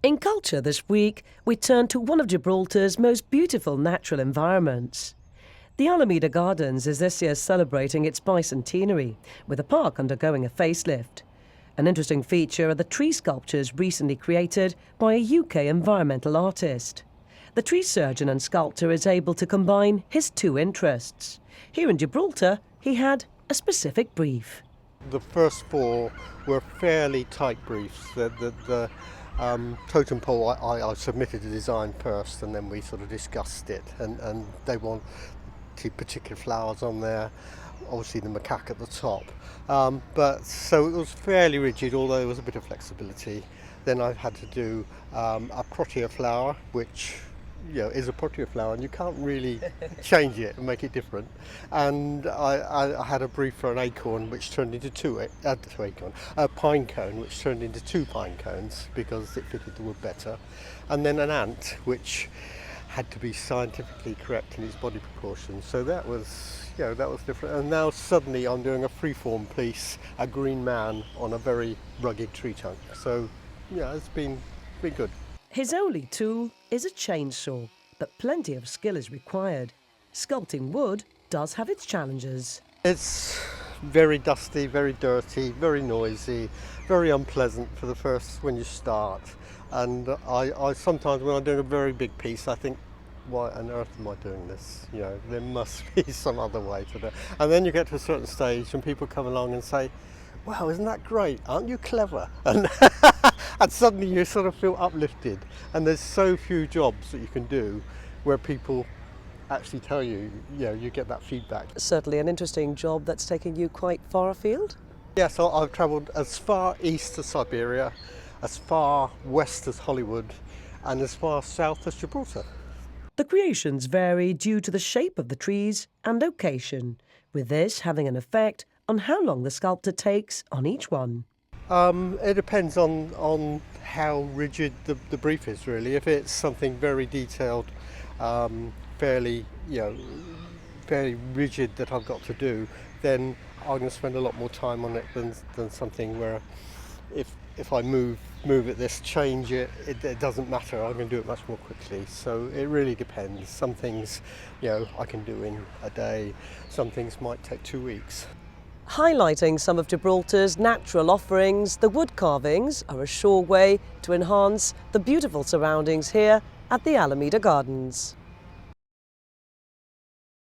In culture this week, we turn to one of Gibraltar's most beautiful natural environments. The Alameda Gardens is this year celebrating its bicentenary, with the park undergoing a facelift. An interesting feature are the tree sculptures recently created by a UK environmental artist. The tree surgeon and sculptor is able to combine his two interests. Here in Gibraltar, he had a specific brief. The first four were fairly tight briefs. The totem pole, I submitted a design first, and then we sort of discussed it, and they want two particular flowers on there, obviously the macaque at the top. But so it was fairly rigid, although there was a bit of flexibility. Then I had to do a protea flower, which is a protea flower, and you can't really change it and make it different. And I had a brief for an acorn, which turned into a pine cone, which turned into two pine cones because it fitted the wood better. And then an ant, which had to be scientifically correct in its body proportions. So that was different. And now suddenly I'm doing a freeform piece, a green man on a very rugged tree trunk. So it's been good. His only tool is a chainsaw, but plenty of skill is required. Sculpting wood does have its challenges. It's very dusty, very dirty, very noisy, very unpleasant for the first when you start. And I sometimes, when I'm doing a very big piece, I think, why on earth am I doing this? There must be some other way to do it. And then you get to a certain stage and people come along and say, wow, isn't that great? Aren't you clever? And, and suddenly you sort of feel uplifted. And there's so few jobs that you can do where people actually tell you, you get that feedback. Certainly an interesting job that's taken you quite far afield. Yeah, so I've travelled as far east as Siberia, as far west as Hollywood, and as far south as Gibraltar. The creations vary due to the shape of the trees and location, with this having an effect on how long the sculptor takes on each one. It depends on how rigid the brief is, really. If it's something very detailed, fairly rigid that I've got to do, then I'm going to spend a lot more time on it than something where if I move it, change it, it doesn't matter. I'm going to do it much more quickly. So it really depends. Some things, I can do in a day. Some things might take 2 weeks. Highlighting some of Gibraltar's natural offerings, the wood carvings are a sure way to enhance the beautiful surroundings here at the Alameda Gardens.